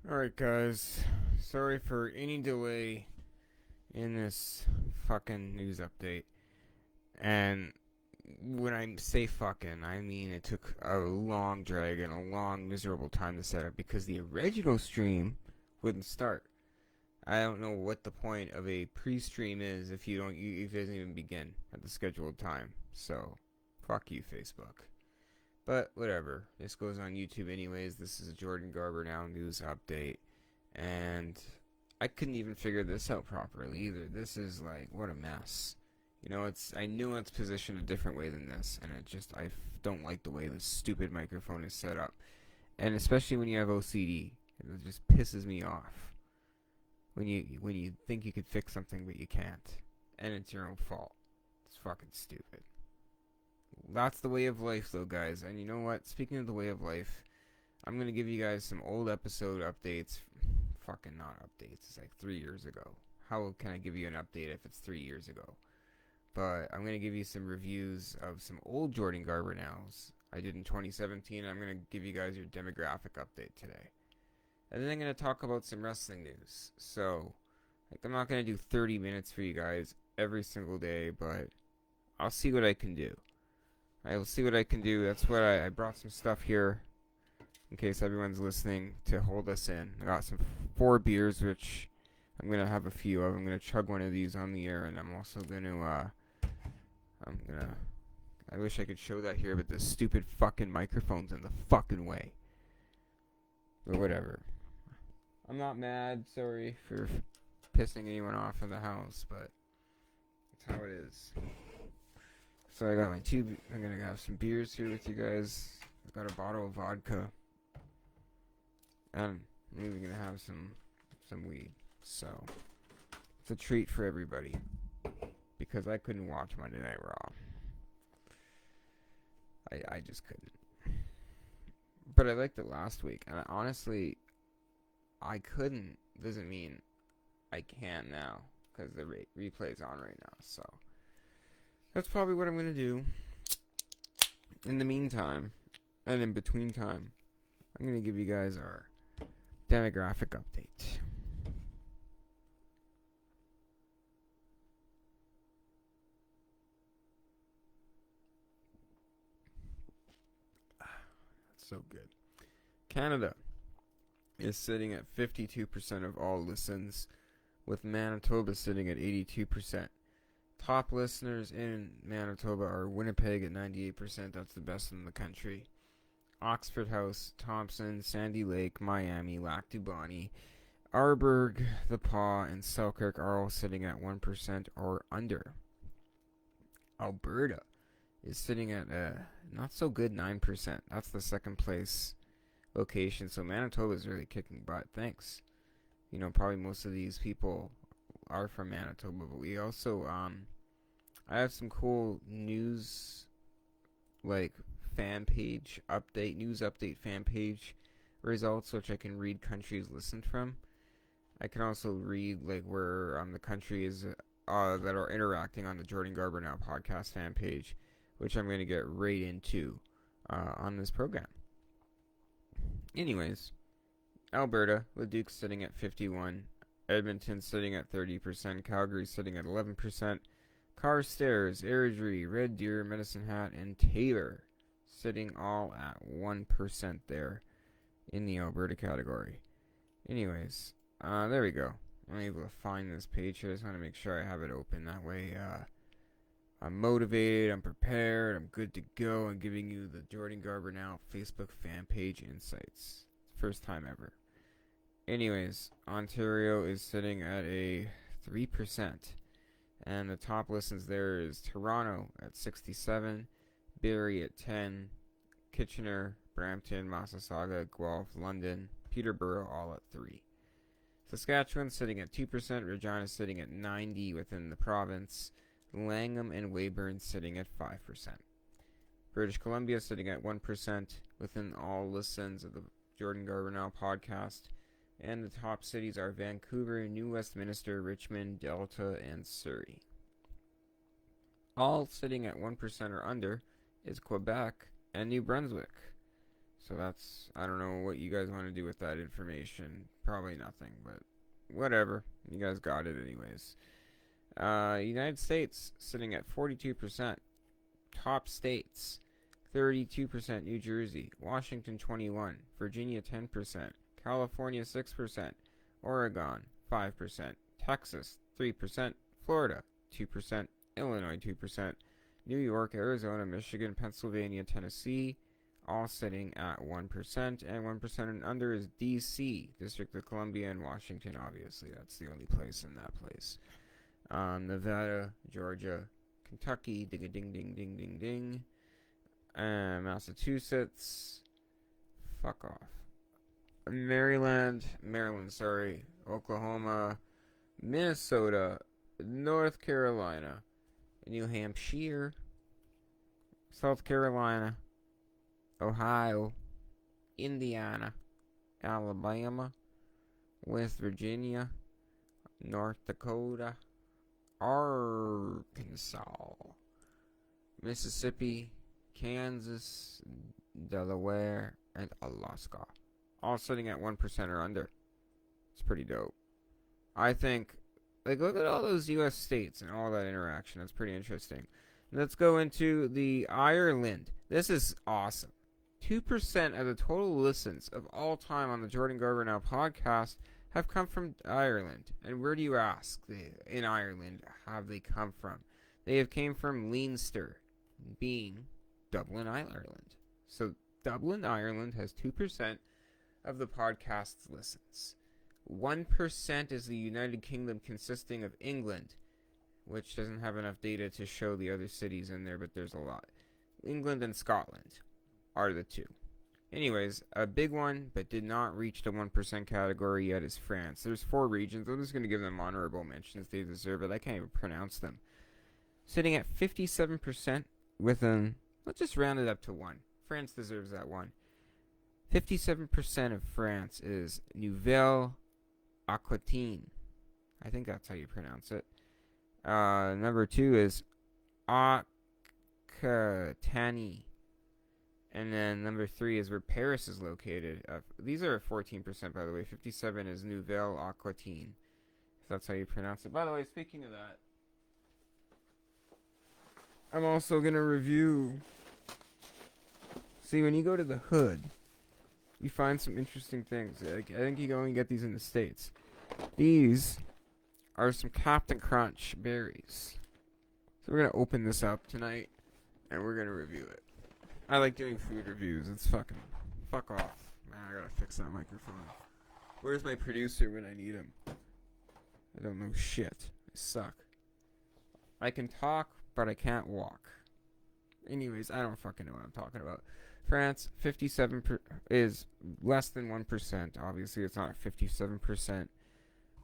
Alright, guys. Sorry for any delay in this fucking news update. And when I say fucking, I mean it took a long drag and a long, miserable time to set up because the original stream wouldn't start. I don't know what the point of a pre-stream is if if it doesn't even begin at the scheduled time. So, fuck you, Facebook. But whatever. This goes on YouTube anyways. This is a Jordan Garber Now news update. And I couldn't even figure this out properly either. This is like, what a mess. I knew it's positioned a different way than this, and I don't like the way this stupid microphone is set up. And especially when you have OCD, it just pisses me off. When you think you could fix something but you can't, and it's your own fault. It's fucking stupid. That's the way of life, though, guys. And you know what? Speaking of the way of life, I'm gonna give you guys some old episode updates. Fucking not updates. It's like 3 years ago. How can I give you an update if it's 3 years ago? But I'm gonna give you some reviews of some old Jordan Garber Nows I did in 2017. I'm gonna give you guys your demographic update today, and then I'm gonna talk about some wrestling news. So, like, I'm not gonna do 30 minutes for you guys every single day, but I'll see what I can do. I will see what I can do. That's what I brought some stuff here in case everyone's listening to hold us in. I got some 4 beers, which I'm gonna have a few of. I'm gonna chug one of these on the air, and I'm also gonna. I wish I could show that here, but the stupid fucking microphone's in the fucking way. But whatever. I'm not mad. Sorry for pissing anyone off in the house, but that's how it is. So I got my two. I'm gonna have some beers here with you guys. I got a bottle of vodka, and I'm even gonna have some weed. So it's a treat for everybody because I couldn't watch Monday Night Raw. I just couldn't. But I liked it last week, and honestly, I couldn't. Doesn't mean I can now because the replay's on right now. So that's probably what I'm gonna do. In the meantime, and in between time, I'm gonna give you guys our demographic update. That's so good. Canada is sitting at 52% of all listens, with Manitoba sitting at 82%. Top listeners in Manitoba are Winnipeg at 98%. That's the best in the country. Oxford House, Thompson, Sandy Lake, Miami, Lac du Bonnet, Arborg, The Paw, and Selkirk are all sitting at 1% or under. Alberta is sitting at a not so good 9%. That's the second place location. So Manitoba is really kicking butt. Thanks. Probably most of these people are from Manitoba, but we also I have some cool news like fan page update, news update fan page results, which I can read countries listened from. I can also read like where the country is that are interacting on the Jordan Garber Now podcast fan page, which I'm going to get right into on this program. Anyways, Alberta, Leduc sitting at 51, Edmonton sitting at 30%, Calgary sitting at 11%, Carstairs, Airdrie, Red Deer, Medicine Hat, and Taylor sitting all at 1% there in the Alberta category. Anyways, there we go. I'm able to find this page here. I just want to make sure I have it open. That way, I'm motivated, I'm prepared, I'm good to go. I'm giving you the Jordan Garber Now Facebook fan page insights. First time ever. Anyways, Ontario is sitting at a 3%. And the top listens there is Toronto at 67, Barrie at 10, Kitchener, Brampton, Mississauga, Guelph, London, Peterborough all at 3. Saskatchewan sitting at 2%, Regina sitting at 90 within the province, Langham and Weyburn sitting at 5%. British Columbia sitting at 1% within all listens of the Jordan Garber Now podcast. And the top cities are Vancouver, New Westminster, Richmond, Delta, and Surrey. All sitting at 1% or under is Quebec and New Brunswick. So that's, I don't know what you guys want to do with that information. Probably nothing, but whatever. You guys got it anyways. United States sitting at 42%. Top states: 32% New Jersey, Washington 21%, Virginia 10%, California 6%, Oregon 5%, Texas 3%, Florida 2%, Illinois 2%, New York, Arizona, Michigan, Pennsylvania, Tennessee, all sitting at 1%, and 1% and under is DC, District of Columbia, and Washington, obviously. That's the only place in that place. Nevada, Georgia, Kentucky, ding a ding ding ding ding ding. Massachusetts, fuck off. Maryland, Oklahoma, Minnesota, North Carolina, New Hampshire, South Carolina, Ohio, Indiana, Alabama, West Virginia, North Dakota, Arkansas, Mississippi, Kansas, Delaware, and Alaska. All sitting at 1% or under. It's pretty dope. I think, like, look at all those U.S. states and all that interaction. That's pretty interesting. Let's go into the Ireland. This is awesome. 2% of the total listens of all time on the Jordan Garber Now podcast have come from Ireland. And where do you ask? In Ireland, have they come from? They have came from Leinster, being Dublin, Ireland. So Dublin, Ireland has 2% of the podcast's listens. 1% is the United Kingdom, consisting of England, which doesn't have enough data to show the other cities in there, but there's a lot. England and Scotland are the two. Anyways, a big one, but did not reach the 1% category yet, is France. There's 4 regions. I'm just going to give them honorable mentions. They deserve it. I can't even pronounce them. Sitting at 57% with an, let's just round it up to 1. France deserves that 1. 57% of France is Nouvelle-Aquitaine. I think that's how you pronounce it. Number 2 is Aquitaine. And then number 3 is where Paris is located. These are 14%, by the way. 57 is Nouvelle-Aquitaine, if that's how you pronounce it. By the way, speaking of that, I'm also going to review. See, when you go to the hood, you find some interesting things. I think you can only get these in the States. These are some Captain Crunch berries. So we're going to open this up tonight, and we're going to review it. I like doing food reviews. It's fuck off. Man, I gotta fix that microphone. Where's my producer when I need him? I don't know shit. I suck. I can talk, but I can't walk. Anyways, I don't fucking know what I'm talking about. France, 57% is less than 1%. Obviously, it's not 57%.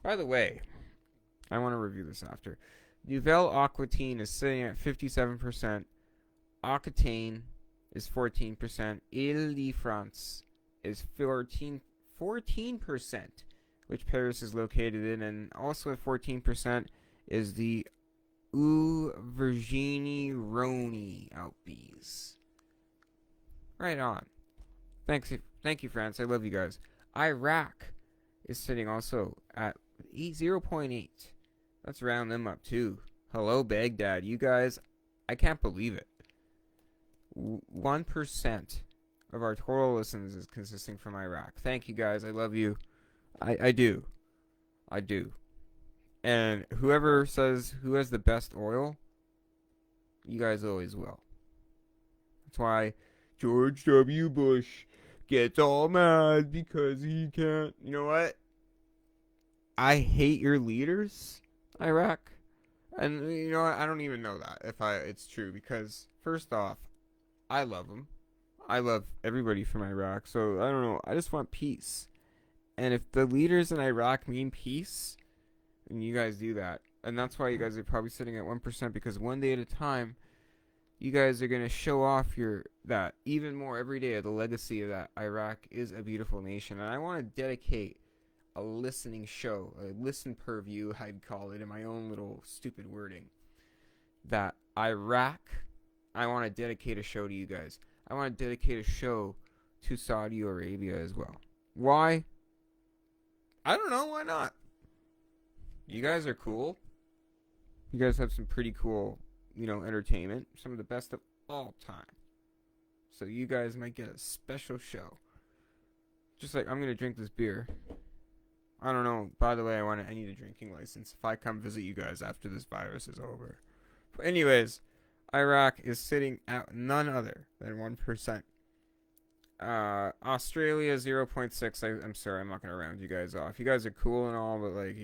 By the way, I want to review this after. Nouvelle-Aquitaine is sitting at 57%. Aquitaine is 14%. Ile-de-France is 14%, which Paris is located in, and also at 14% is the Auvergne-Rhône Alpes. Right on. Thank you, France. I love you guys. Iraq is sitting also at 0.8. Let's round them up too. Hello, Baghdad. You guys, I can't believe it. 1% of our total listens is consisting from Iraq. Thank you guys. I love you. I do. And whoever says who has the best oil, you guys always will. That's why George W. Bush gets all mad because he can't. You know what? I hate your leaders, Iraq. And you know what? I don't even know that if it's true, because first off, I love them. I love everybody from Iraq. So, I don't know. I just want peace. And if the leaders in Iraq mean peace, then you guys do that. And that's why you guys are probably sitting at 1%, because one day at a time, you guys are going to show off that even more every day of the legacy of that Iraq is a beautiful nation. And I want to dedicate a listening show, a listen per view, I'd call it, in my own little stupid wording, that Iraq, I want to dedicate a show to you guys. I want to dedicate a show to Saudi Arabia as well. Why? I don't know. Why not? You guys are cool. You guys have some pretty cool, entertainment. Some of the best of all time. So you guys might get a special show. Just like I'm going to drink this beer. I don't know. By the way, I need a drinking license if I come visit you guys after this virus is over. But anyways, Iraq is sitting at none other than 1%. Australia 0.6. I'm sorry, I'm not gonna round you guys off. You guys are cool and all, but like,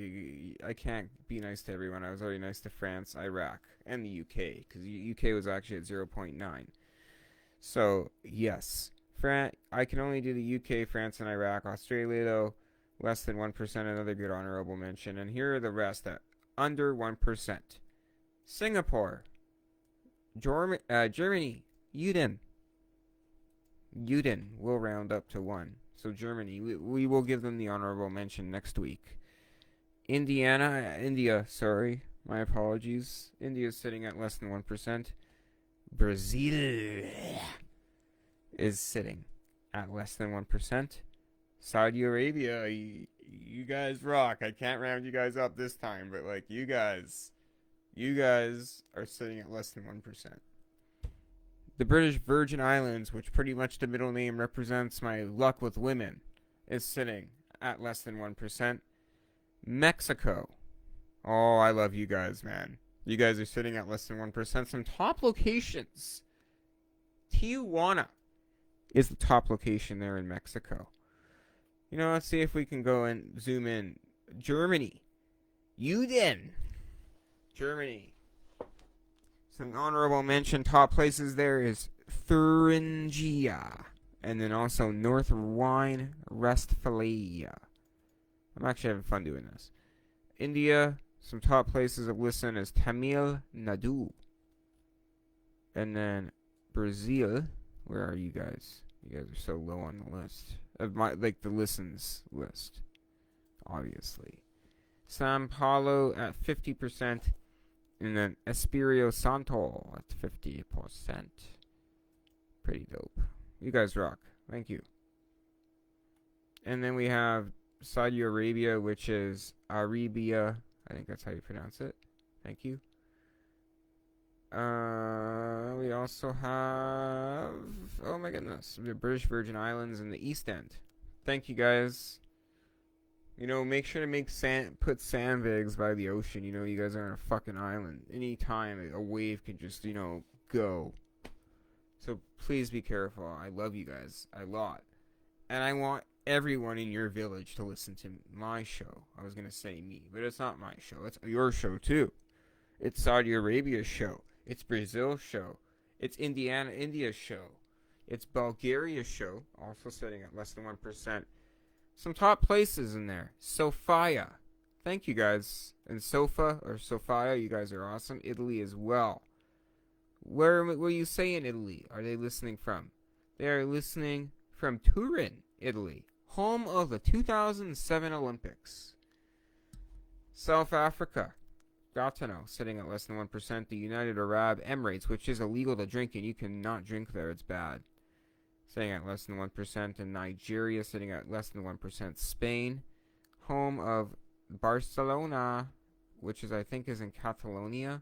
I can't be nice to everyone. I was already nice to France, Iraq, and the UK because the UK was actually at 0.9. So yes, I can only do the UK, France, and Iraq. Australia though, less than 1%. Another good honorable mention. And here are the rest at under 1%. Singapore, Germany, Uden will round up to 1. So Germany, we will give them the honorable mention next week. India, sorry, my apologies. India is sitting at less than 1%. Brazil is sitting at less than 1%. Saudi Arabia, you guys rock. I can't round you guys up this time, but like you guys are sitting at less than 1%. The British Virgin Islands, which pretty much the middle name represents my luck with women, is sitting at less than 1%. Mexico. Oh, I love you guys, man. You guys are sitting at less than 1%. Some top locations. Tijuana is the top location there in Mexico. Let's see if we can go and zoom in. Germany. Germany. Some honorable mention top places there is Thuringia. And then also North Rhine-Westphalia. I'm actually having fun doing this. India, some top places of listen is Tamil Nadu. And then Brazil. Where are you guys? You guys are so low on the list. Of the listens list. Obviously. Sao Paulo at 50%. And then Espírito Santo at 50%. Pretty dope. You guys rock. Thank you. And then we have Saudi Arabia, which is Arabia. I think that's how you pronounce it. Thank you. We also have, oh my goodness, the British Virgin Islands and the East End. Thank you guys. Make sure to put sandbags by the ocean. You guys are on a fucking island. Anytime a wave could just, go. So please be careful. I love you guys a lot. And I want everyone in your village to listen to my show. I was going to say me, but it's not my show. It's your show too. It's Saudi Arabia's show. It's Brazil's show. It's India's show. It's Bulgaria's show, also sitting at less than 1%. Some top places in there. Sofia. Thank you guys. And Sofia, you guys are awesome. Italy as well. Where will you say in Italy are they listening from? They are listening from Turin, Italy. Home of the 2007 Olympics. South Africa. Gatineau, sitting at less than 1%. The United Arab Emirates, which is illegal to drink, and you cannot drink there. It's bad. Sitting at less than 1%, and Nigeria sitting at less than 1%. Spain, home of Barcelona, which I think is in Catalonia.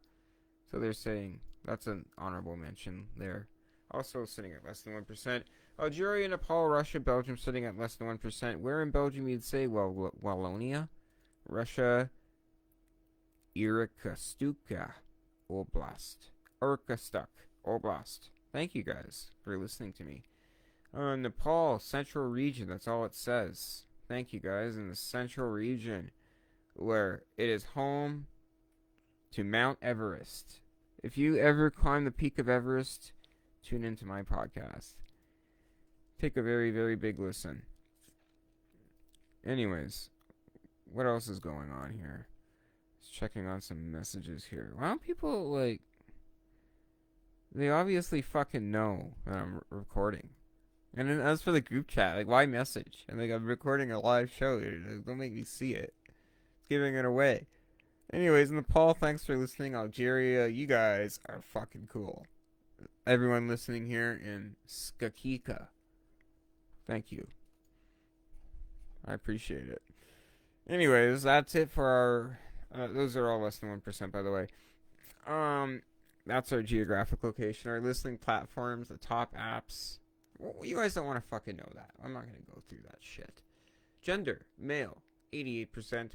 So they're saying that's an honorable mention there. Also sitting at less than 1%. Algeria, Nepal, Russia, Belgium sitting at less than 1%. Where in Belgium you'd say? Well, Wallonia. Russia, Irkutsk Oblast. Thank you guys for listening to me. Nepal, Central Region, that's all it says. Thank you guys. In the Central Region, where it is home to Mount Everest. If you ever climb the peak of Everest, tune into my podcast. Take a very, very big listen. Anyways, what else is going on here? Just checking on some messages here. Why don't people, they obviously fucking know that I'm recording. And then as for the group chat, why message? And I'm recording a live show. Don't make me see it. It's giving it away. Anyways, Nepal, thanks for listening. Algeria, you guys are fucking cool. Everyone listening here in Skakika. Thank you. I appreciate it. Anyways, that's it for our. Those are all less than 1%, by the way. That's our geographic location, our listening platforms, the top apps. Well, you guys don't want to fucking know that. I'm not gonna go through that shit. Gender: male, 88%.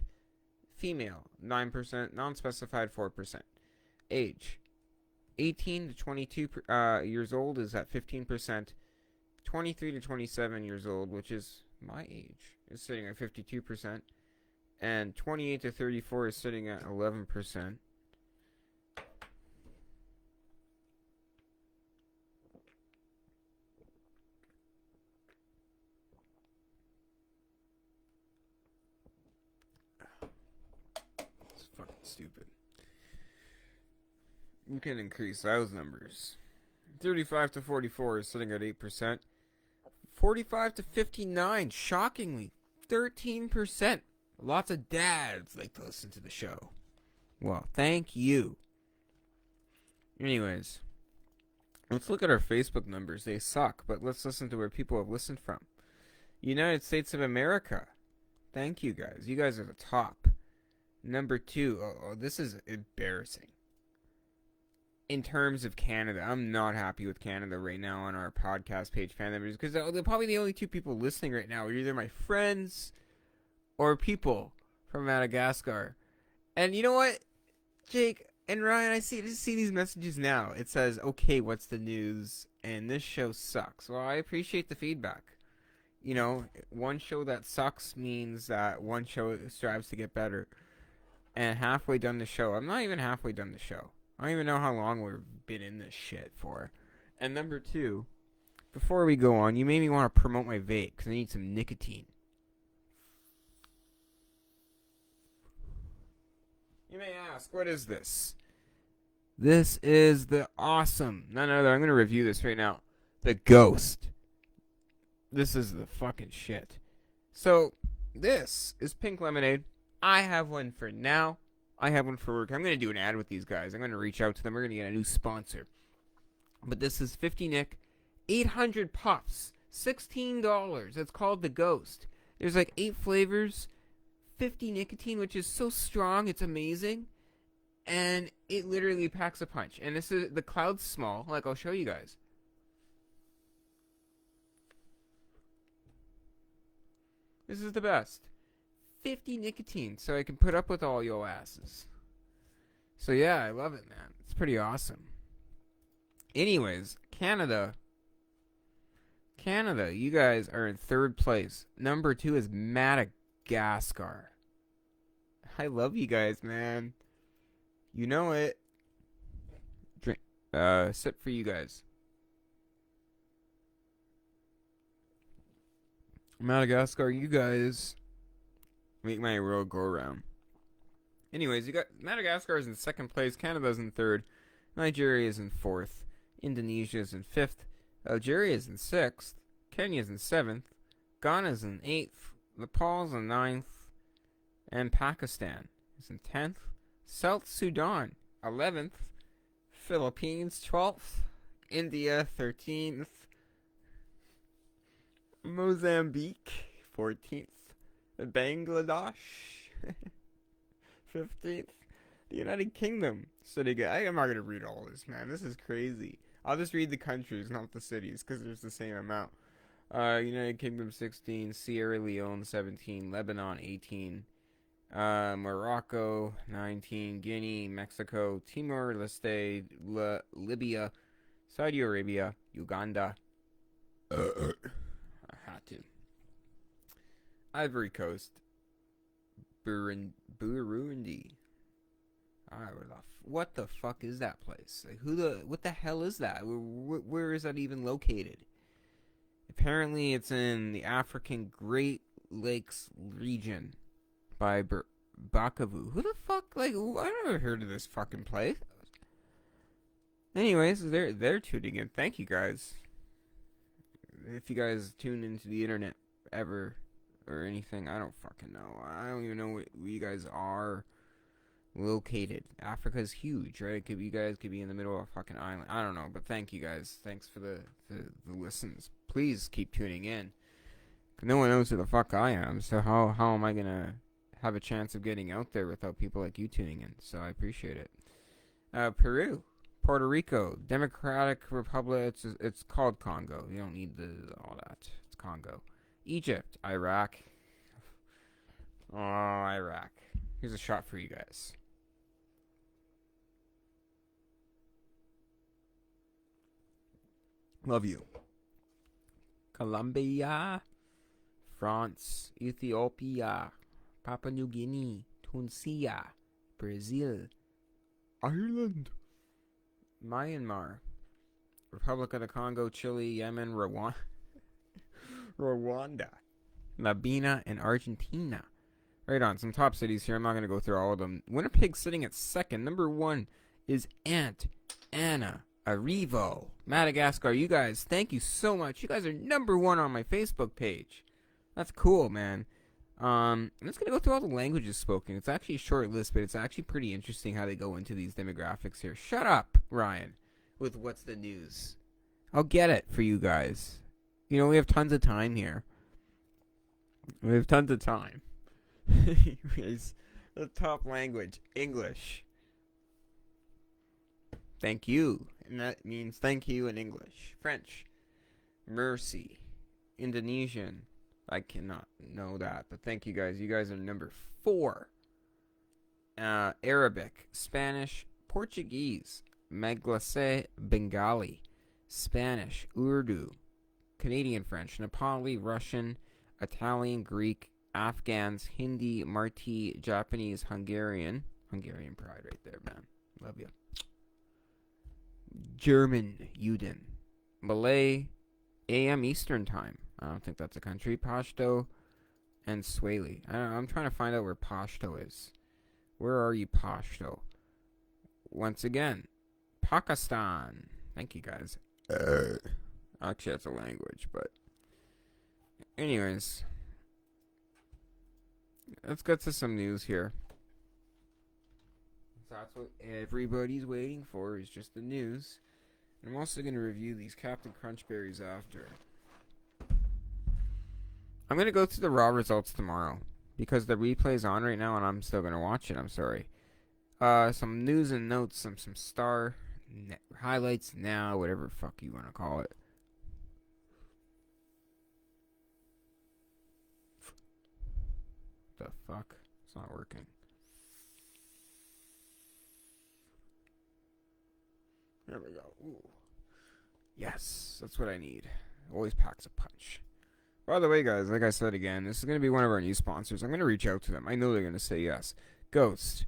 Female, 9%. Non-specified, 4%. Age: 18 to 22 years old is at 15%. 23 to 27 years old, which is my age, is sitting at 52%. And 28 to 34 is sitting at 11%. It's fucking stupid. You can increase those numbers. 35 to 44 is sitting at 8%. 45 to 59, shockingly, 13%. Lots of dads like to listen to the show. Well, thank you. Anyways, let's look at our Facebook numbers. They suck, but let's listen to where people have listened from. United States of America. Thank you guys. You guys are the top. Number 2. Oh, this is embarrassing. In terms of Canada, I'm not happy with Canada right now on our podcast page fan numbers because they're probably the only 2 people listening right now are either my friends or people from Madagascar. And you know what, Jake and Ryan, I see these messages now. It says, okay, what's the news? And this show sucks. Well, I appreciate the feedback. You know, one show that sucks means that one show strives to get better. And halfway done the show. I'm not even halfway done the show. I don't even know how long we've been in this shit for. And number 2, before we go on, you made me want to promote my vape because I need some nicotine. You may ask, what is this? This is the awesome, none other, I'm going to review this right now, the Ghost. This is the fucking shit. So, this is pink lemonade. I have one for now. I have one for work. I'm going to do an ad with these guys. I'm going to reach out to them. We're going to get a new sponsor. But this is 50 Nick, 800 puffs, $16. It's called the Ghost. There's like 8 flavors, 50 nicotine, which is so strong, it's amazing. And it literally packs a punch. And this is, the cloud's small, like I'll show you guys. This is the best. 50 nicotine, so I can put up with all your asses. So yeah, I love it, man. It's pretty awesome. Anyways, Canada, you guys are in 3rd place. Number 2 is Madagascar. I love you guys, man. You know it. Drink, sip for you guys. Madagascar, you guys make my world go around. Anyways, you got Madagascar is in 2nd place, Canada's in 3rd, Nigeria is in 4th, Indonesia is in 5th, Algeria is in 6th, Kenya is in 7th, Ghana is in 8th, Nepal is in 9th, and Pakistan is in 10th, South Sudan 11th, Philippines 12th, India 13th, Mozambique 14th, Bangladesh 15th, the United Kingdom sitting at, I'm not going to read all this, man. This is crazy. I'll just read the countries, not the cities, because there's the same amount. United Kingdom 16, Sierra Leone 17, Lebanon 18, Morocco 19, Guinea, Mexico, Timor-Leste, Libya, Saudi Arabia, Uganda. I had to. Ivory Coast, Burundi. What the fuck is that place? Like, what the hell is that? Where is that even located? Apparently, it's in the African Great Lakes region by Bukavu. Who the fuck? Like, I never heard of this fucking place. Anyways, they're tuning in. Thank you guys. If you guys tune into the internet ever or anything, I don't fucking know. I don't even know where you guys are located. Africa's huge, right? You guys could be in the middle of a fucking island. I don't know, but thank you guys. Thanks for the listens. Please keep tuning in. No one knows who the fuck I am, so how am I gonna have a chance of getting out there without people like you tuning in? So I appreciate it. Peru, Puerto Rico, Democratic Republic. It's called Congo. You don't need all that. It's Congo. Egypt, Iraq. Oh, Iraq. Here's a shot for you guys. Love you. Colombia, France, Ethiopia, Papua New Guinea, Tunisia, Brazil, Ireland, Myanmar, Republic of the Congo, Chile, Yemen, Rwanda, Labina, and Argentina. Right on, some top cities here. I'm not going to go through all of them. Winnipeg sitting at second. Number 1 is Anna Arrivo. Madagascar, you guys, thank you so much. You guys are number 1 on my Facebook page. That's cool, man. I'm just going to go through all the languages spoken. It's actually a short list, but it's actually pretty interesting how they go into these demographics here. Shut up, Ryan, with what's the news. I'll get it for you guys. You know, we have tons of time here. We have tons of time. Anyways, the top language, English. Thank you. And that means thank you in English. French, mercy. Indonesian, I cannot know that, but thank you guys. You guys are number 4. Arabic, Spanish, Portuguese, Maglase, Bengali, Spanish, Urdu, Canadian French, Nepali, Russian, Italian, Greek, Afghans, Hindi, Marti, Japanese, Hungarian. Hungarian pride right there, man. Love you. German, Juden. Malay, AM Eastern Time. I don't think that's a country. Pashto and Swahili. I'm trying to find out where Pashto is. Where are you, Pashto? Once again, Pakistan. Thank you, guys. Actually, that's a language, but... Anyways... Let's get to some news here. So that's what everybody's waiting for, is just the news. And I'm also going to review these Captain Crunch Berries after. I'm going to go through the raw results tomorrow, because the replay's on right now and I'm still going to watch it. I'm sorry. Some news and notes, some star highlights now, whatever the fuck you want to call it. The fuck? It's not working. There we go. Ooh. Yes, that's what I need. Always packs a punch. By the way, guys, like I said again, this is going to be one of our new sponsors. I'm going to reach out to them. I know they're going to say yes. Ghost.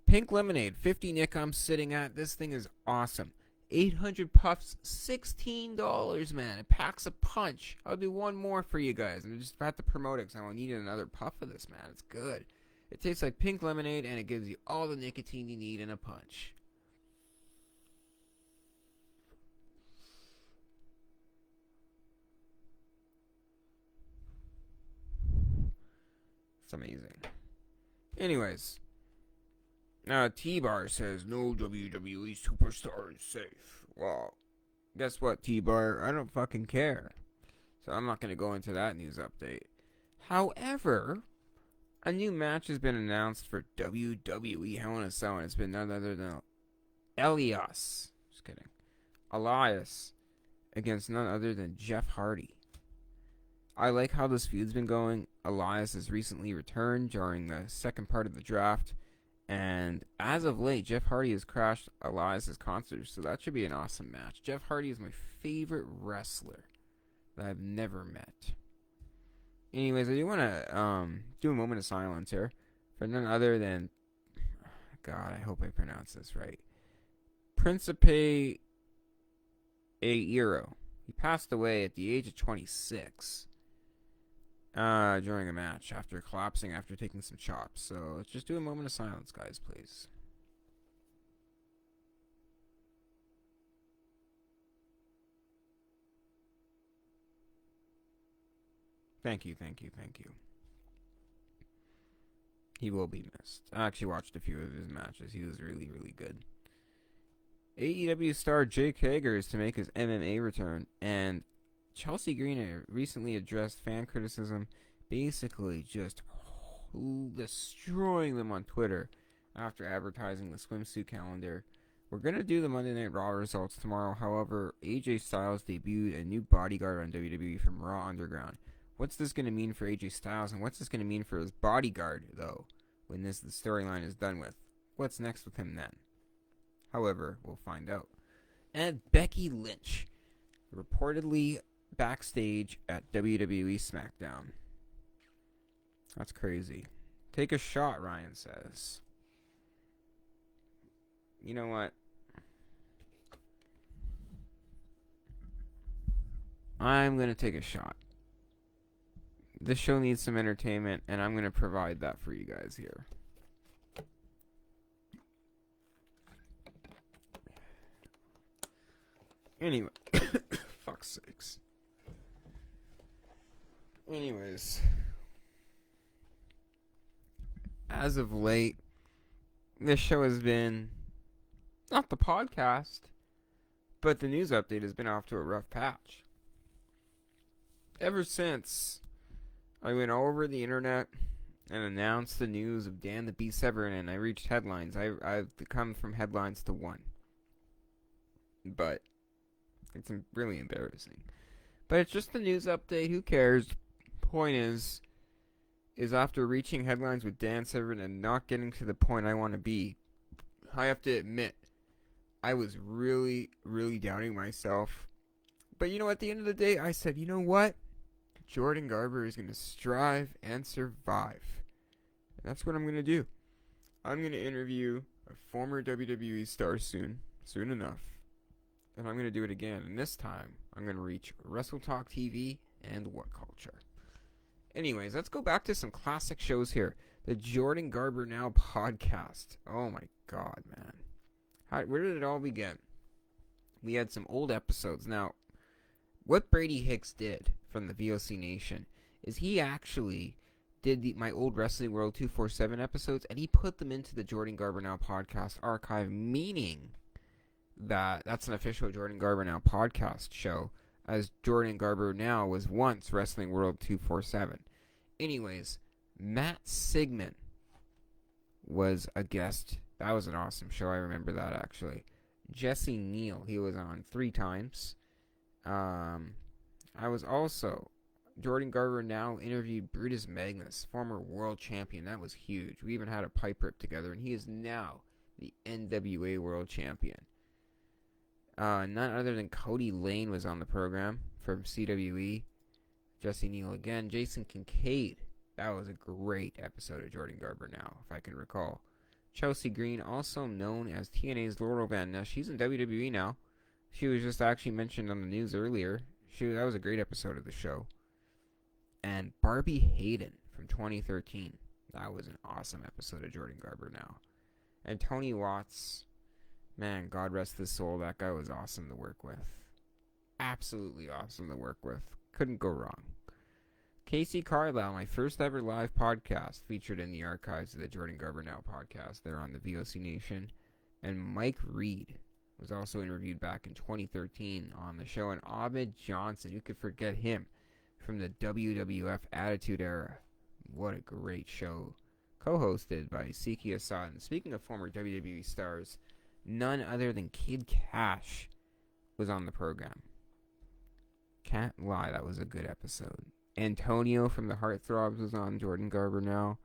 Pink Lemonade, 50 Nick I'm sitting at. This thing is awesome. 800 puffs, $16, man. It packs a punch. I'll do one more for you guys. I'm just about to promote it because I need another puff of this, man. It's good. It tastes like pink lemonade, and it gives you all the nicotine you need in a punch. It's amazing. Anyways. T-Bar says, no WWE superstar is safe. Well, guess what, T-Bar? I don't fucking care. So I'm not going to go into that news update. However, a new match has been announced for WWE Hell in a Cell, and it's been none other than Elias. Just kidding. Elias against none other than Jeff Hardy. I like how this feud's been going. Elias has recently returned during the second part of the draft. And as of late, Jeff Hardy has crashed Elias' concert, so that should be an awesome match. Jeff Hardy is my favorite wrestler that I've never met. Anyways, I do want to do a moment of silence here for none other than, God, I hope I pronounce this right, Principe Aero. He passed away at the age of 26. During a match after collapsing after taking some chops. So let's just do a moment of silence, guys, please. Thank you. He will be missed. I actually watched a few of his matches. He was really, really good. AEW star Jake Hager is to make his MMA return, and Chelsea Green recently addressed fan criticism, basically just destroying them on Twitter after advertising the swimsuit calendar. We're going to do the Monday Night Raw results tomorrow. However, AJ Styles debuted a new bodyguard on WWE from Raw Underground. What's this going to mean for AJ Styles, and what's this going to mean for his bodyguard, though, when the storyline is done with? What's next with him then? However, we'll find out. And Becky Lynch, reportedly backstage at WWE SmackDown. That's crazy. Take a shot, Ryan says. You know what? I'm going to take a shot. This show needs some entertainment, and I'm going to provide that for you guys here. Anyway. Fuck's sakes. Anyways. As of late, this show has been, not the podcast, but the news update has been off to a rough patch. Ever since I went over the internet and announced the news of Dan the Beast Severn and I reached headlines, I've come from headlines to one. But it's really embarrassing. But it's just the news update, who cares? Point is after reaching headlines with Dan Severn and not getting to the point I want to be, I have to admit, I was really, really doubting myself. But you know, at the end of the day, I said, you know what? Jordan Garber is going to strive and survive. And that's what I'm going to do. I'm going to interview a former WWE star soon enough. And I'm going to do it again. And this time, I'm going to reach Wrestle Talk TV and What Culture. Anyways, let's go back to some classic shows here. The Jordan Garber Now podcast. Oh my god, man. Where did it all begin? We had some old episodes. Now, what Brady Hicks did from the VOC Nation is he actually did my old Wrestling World 247 episodes, and he put them into the Jordan Garber Now podcast archive, meaning that that's an official Jordan Garber Now podcast show, as Jordan Garber Now was once Wrestling World 247. Anyways, Matt Sigmund was a guest. That was an awesome show. I remember that, actually. Jesse Neal, he was on 3 times. I was also, Jordan Garber Now interviewed Brutus Magnus, former world champion. That was huge. We even had a pipe rip together, and he is now the NWA world champion. None other than Cody Lane was on the program from CWE. Jesse Neal again. Jason Kincaid. That was a great episode of Jordan Garber Now, if I can recall. Chelsea Green, also known as TNA's Laurel Van Ness. She's in WWE now. She was just actually mentioned on the news earlier. That was a great episode of the show. And Barbie Hayden from 2013. That was an awesome episode of Jordan Garber Now. And Tony Watts. Man, God rest his soul. That guy was awesome to work with. Absolutely awesome to work with. Couldn't go wrong. Casey Carlisle, my first ever live podcast, featured in the archives of the Jordan Garber Now podcast there on the VOC Nation. And Mike Reed was also interviewed back in 2013 on the show. And Ahmed Johnson, you could forget him from the WWF Attitude Era. What a great show. Co-hosted by Siki Assad. And speaking of former WWE stars, none other than Kid Cash was on the program. Can't lie, that was a good episode. Antonio from the Heartthrobs was on Jordan Garber Now.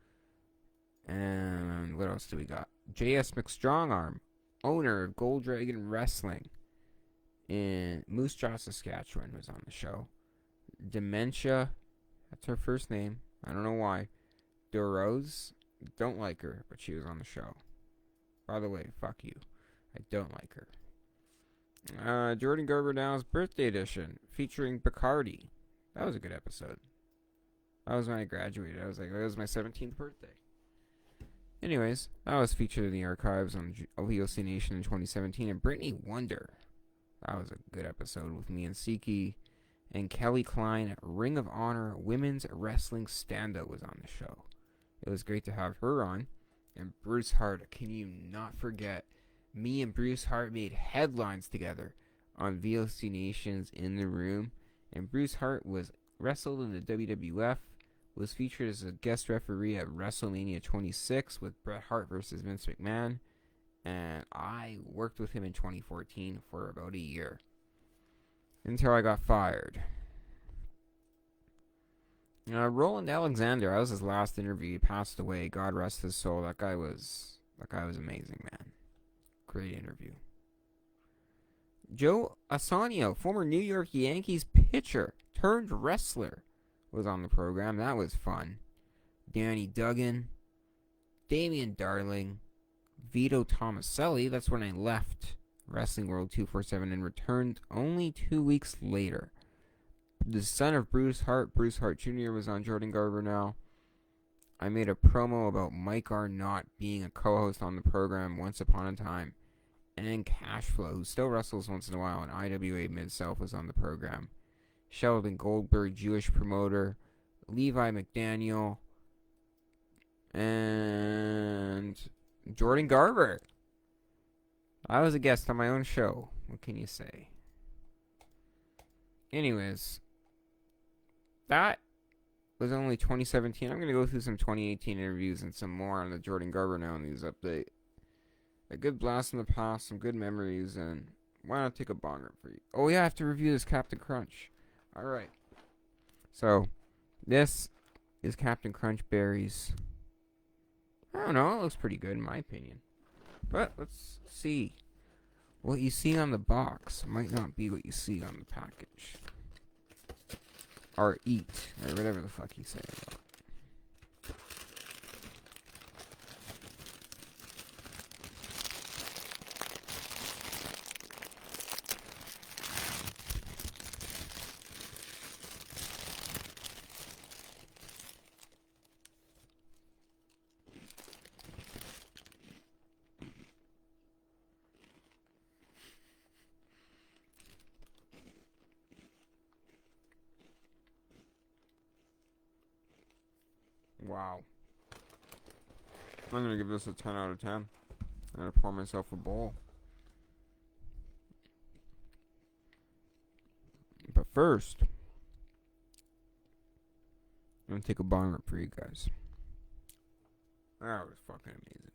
And what else do we got? J.S. McStrongarm, owner of Gold Dragon Wrestling in Moose Jaw, Saskatchewan, was on the show. Dementia, that's her first name. I don't know why. DeRose, don't like her, but she was on the show. By the way, fuck you. I don't like her. Jordan Garber Now's birthday edition featuring Bacardi. That was a good episode. That was when I graduated. I was like, it was my 17th birthday. Anyways, that was featured in the archives on VOC Nation in 2017. And Brittany Wonder. That was a good episode with me and Siki. And Kelly Klein, Ring of Honor Women's Wrestling Stand-Up, was on the show. It was great to have her on. And Bruce Hart, can you not forget, me and Bruce Hart made headlines together on VOC Nation's In the Room. And Bruce Hart was wrestled in the WWF, was featured as a guest referee at WrestleMania 26 with Bret Hart versus Vince McMahon, and I worked with him in 2014 for about a year until I got fired. Roland Alexander, that was his last interview. He passed away. God rest his soul. That guy was amazing, man. Great interview. Joe Assanio, former New York Yankees pitcher turned wrestler, was on the program. That was fun. Danny Duggan, Damian Darling, Vito Tomaselli. That's when I left Wrestling World 247 and returned only 2 weeks later. The son of Bruce Hart Jr., was on Jordan Garber Now. I made a promo about Mike Arnott being a co-host on the program once upon a time. And Cashflow, who still wrestles once in a while in IWA Mid-South, was on the program. Sheldon Goldberg, Jewish promoter. Levi McDaniel. And Jordan Garber. I was a guest on my own show. What can you say? Anyways, that was only 2017. I'm going to go through some 2018 interviews and some more on the Jordan Garber Now News update. A good blast from the past, some good memories, and why not take a bong rip for you? Oh yeah, I have to review this Captain Crunch. Alright. So, this is Captain Crunch Berries. I don't know, it looks pretty good in my opinion. But, let's see. What you see on the box might not be what you see on the package. Or eat, or whatever the fuck you say about it. Wow. I'm going to give this a 10 out of 10. I'm going to pour myself a bowl. But first, I'm going to take a bong rip for you guys. That was fucking amazing.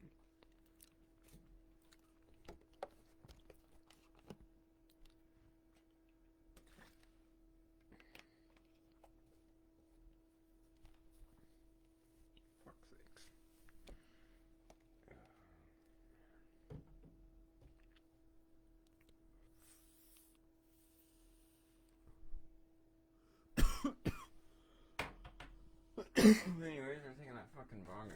Anyways, I'm taking that fucking bong.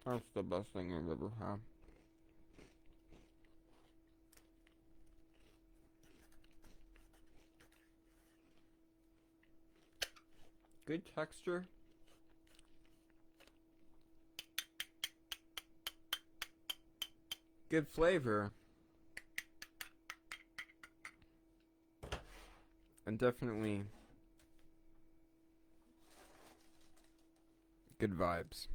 That's the best thing I've ever had. Good texture. Good flavor. And definitely good vibes.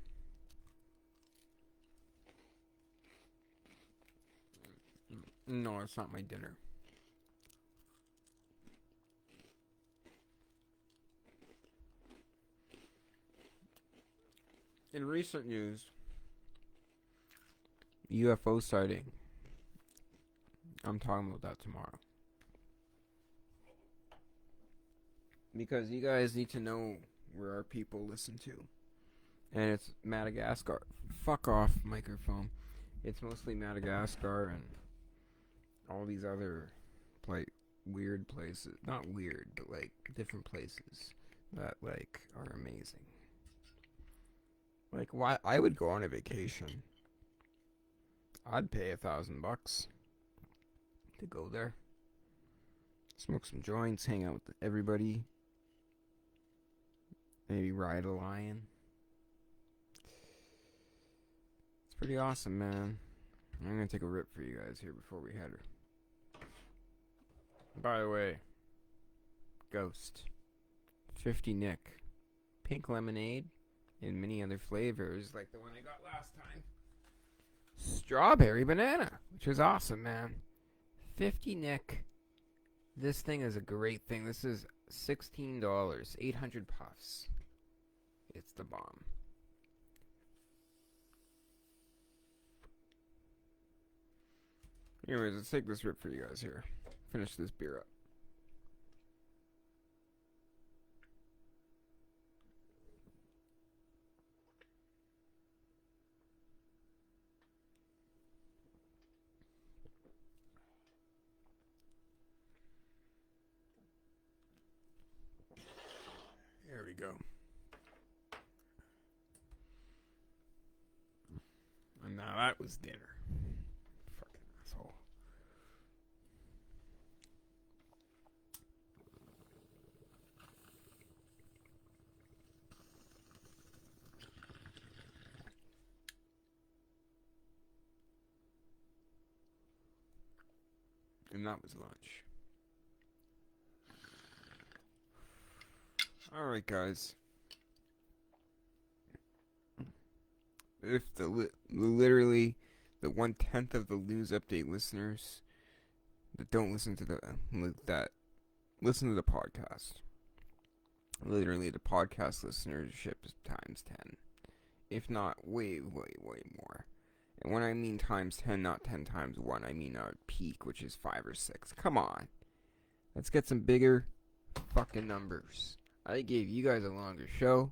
No, it's not my dinner. In recent news, UFO sighting. I'm talking about that tomorrow. Because you guys need to know where our people listen to. And it's Madagascar. Fuck off, microphone. It's mostly Madagascar and all these other, like, weird places. Not weird, but, like, different places that, like, are amazing. Like, why? I would go on a vacation. I'd pay $1,000 to go there. Smoke some joints, hang out with everybody. Maybe ride a lion. It's pretty awesome, man. I'm gonna take a rip for you guys here before we head. By the way, Ghost, 50 Nick, pink lemonade, and many other flavors like the one I got last time. Strawberry banana, which is awesome, man. 50 Nick. This thing is a great thing. This is $16, 800 puffs. It's the bomb. Anyways, let's take this rip for you guys here. Finish this beer up. There we go. And now that was dinner. Fucking asshole. And that was lunch. Alright, guys. If literally the 1/10 of the news update listeners that don't listen to listen to the podcast, literally the podcast listenership is times 10, if not way more. And when I mean times 10, not 10 times 1, I mean our peak, which is 5 or 6. Come on, let's get some bigger fucking numbers. I gave you guys a longer show.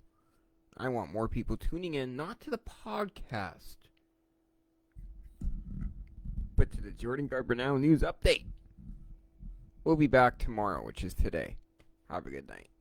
I want more people tuning in, not to the podcast, but to the Jordan Garber Now news update. We'll be back tomorrow, which is today. Have a good night.